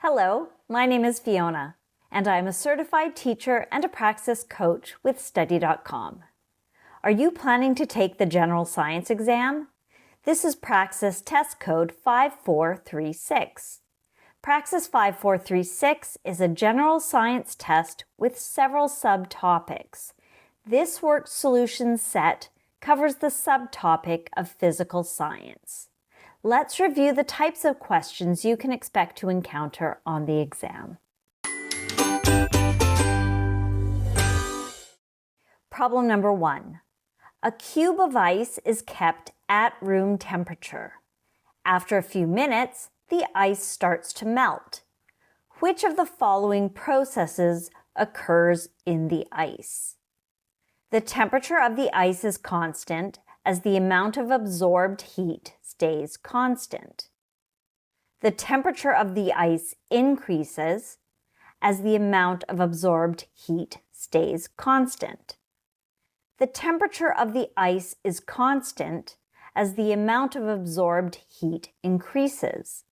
Hello, my name is Fiona, and I am a certified teacher and a Praxis coach with Study.com. Are you planning to take the General Science exam? This is Praxis test code 5436. Praxis 5436 is a general science test with several subtopics. This work solution set covers the subtopic of physical science. Let's review the types of questions you can expect to encounter on the exam. Problem number 1. A cube of ice is kept at room temperature. After a few minutes, the ice starts to melt. Which of the following processes occurs in the ice? The temperature of the ice is constant as the amount of absorbed heat stays constant. The temperature of the ice increases as the amount of absorbed heat stays constant. The temperature of the ice is constant as the amount of absorbed heat increases.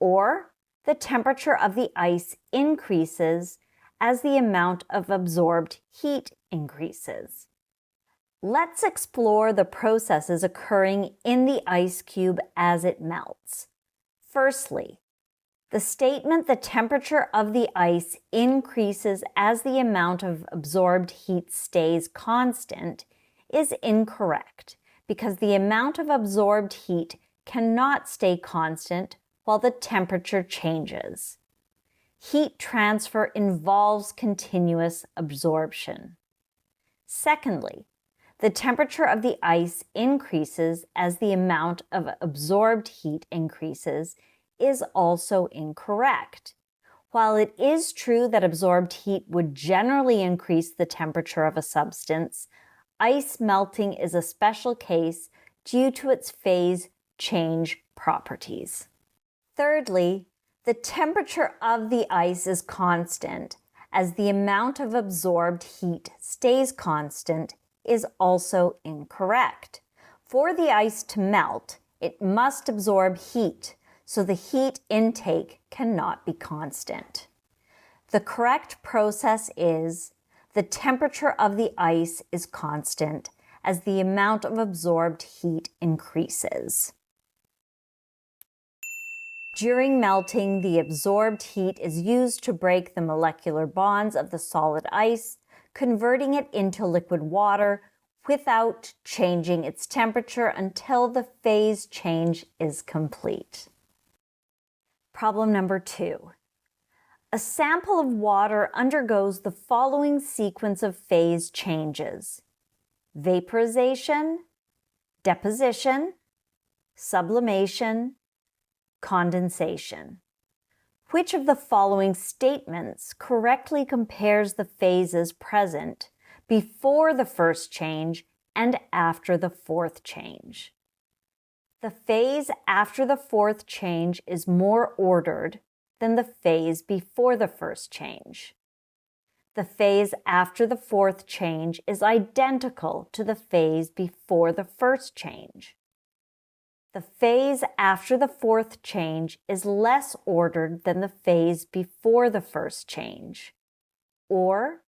Or the temperature of the ice increases as the amount of absorbed heat increases. Let's explore the processes occurring in the ice cube as it melts. Firstly, the statement the temperature of the ice increases as the amount of absorbed heat stays constant is incorrect because the amount of absorbed heat cannot stay constant while the temperature changes. Heat transfer involves continuous absorption. Secondly, the temperature of the ice increases as the amount of absorbed heat increases is also incorrect. While it is true that absorbed heat would generally increase the temperature of a substance, ice melting is a special case due to its phase change properties. Thirdly, the temperature of the ice is constant as the amount of absorbed heat stays constant is also incorrect. For the ice to melt, it must absorb heat, so the heat intake cannot be constant. The correct process is the temperature of the ice is constant as the amount of absorbed heat increases. During melting, the absorbed heat is used to break the molecular bonds of the solid ice, converting it into liquid water without changing its temperature until the phase change is complete. Problem number 2. A sample of water undergoes the following sequence of phase changes: vaporization, deposition, sublimation, condensation. Which of the following statements correctly compares the phases present before the first change and after the fourth change? The phase after the fourth change is more ordered than the phase before the first change. The phase after the fourth change is identical to the phase before the first change. The phase after the fourth change is less ordered than the phase before the first change. Or,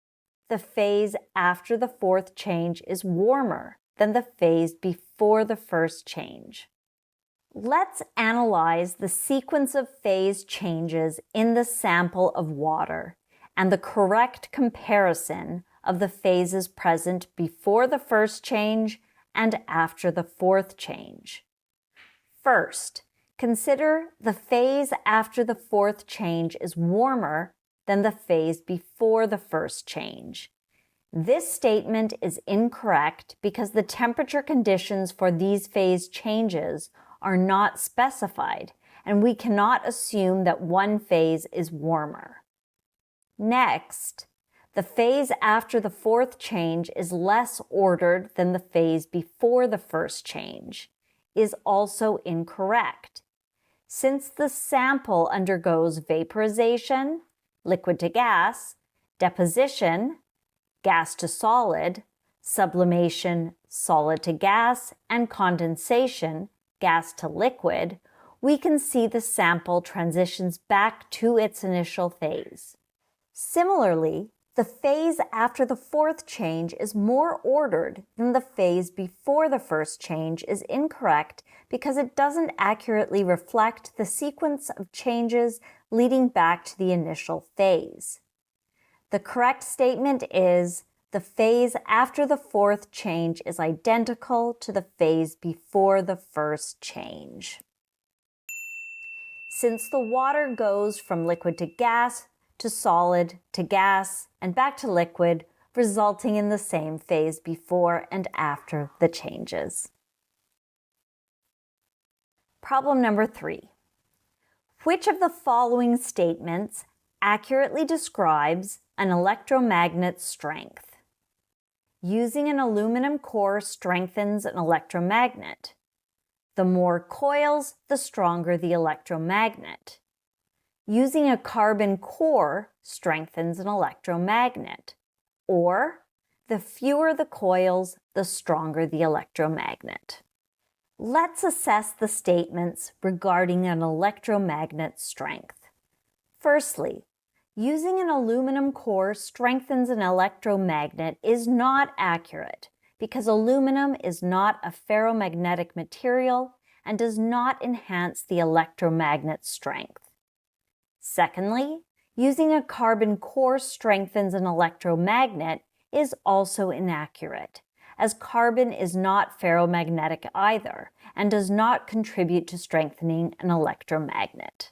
the phase after the fourth change is warmer than the phase before the first change. Let's analyze the sequence of phase changes in the sample of water and the correct comparison of the phases present before the first change and after the fourth change. First, consider the phase after the fourth change is warmer than the phase before the first change. This statement is incorrect because the temperature conditions for these phase changes are not specified, and we cannot assume that one phase is warmer. Next, the phase after the fourth change is less ordered than the phase before the first change is also incorrect. Since the sample undergoes vaporization, liquid to gas, deposition, gas to solid, sublimation, solid to gas, and condensation, gas to liquid, we can see the sample transitions back to its initial phase. Similarly, the phase after the fourth change is more ordered than the phase before the first change is incorrect because it doesn't accurately reflect the sequence of changes leading back to the initial phase. The correct statement is the phase after the fourth change is identical to the phase before the first change. Since the water goes from liquid to gas, to solid, to gas, and back to liquid, resulting in the same phase before and after the changes. Problem number 3. Which of the following statements accurately describes an electromagnet's strength? Using an aluminum core strengthens an electromagnet. The more coils, the stronger the electromagnet. Using a carbon core strengthens an electromagnet. Or, the fewer the coils, the stronger the electromagnet. Let's assess the statements regarding an electromagnet's strength. Firstly, using an aluminum core strengthens an electromagnet is not accurate because aluminum is not a ferromagnetic material and does not enhance the electromagnet's strength. Secondly, using a carbon core strengthens an electromagnet is also inaccurate, as carbon is not ferromagnetic either and does not contribute to strengthening an electromagnet.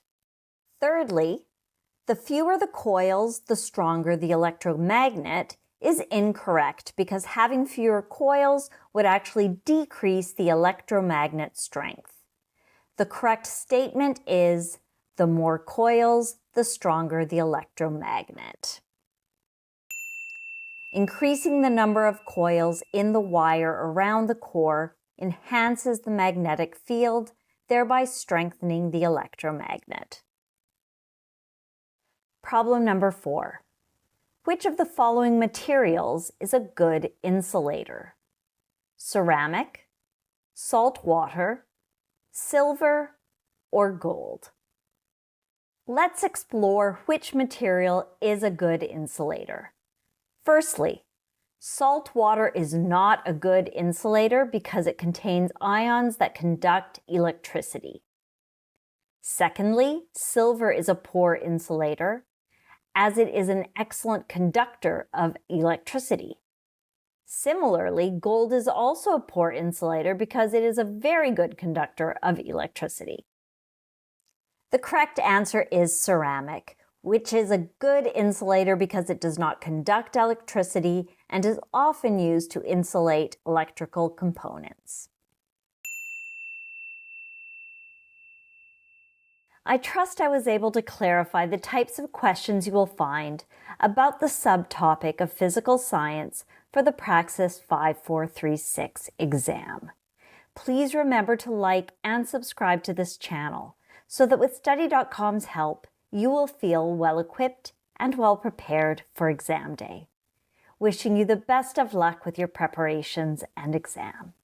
Thirdly, the fewer the coils, the stronger the electromagnet is incorrect because having fewer coils would actually decrease the electromagnet strength. The correct statement is the more coils, the stronger the electromagnet. Increasing the number of coils in the wire around the core enhances the magnetic field, thereby strengthening the electromagnet. Problem number 4. Which of the following materials is a good insulator? Ceramic, salt water, silver, or gold? Let's explore which material is a good insulator. Firstly, salt water is not a good insulator because it contains ions that conduct electricity. Secondly, silver is a poor insulator, as it is an excellent conductor of electricity. Similarly, gold is also a poor insulator because it is a very good conductor of electricity. The correct answer is ceramic, which is a good insulator because it does not conduct electricity and is often used to insulate electrical components. I trust I was able to clarify the types of questions you will find about the subtopic of physical science for the Praxis 5436 exam. Please remember to like and subscribe to this channel so that with Study.com's help, you will feel well-equipped and well-prepared for exam day. Wishing you the best of luck with your preparations and exam.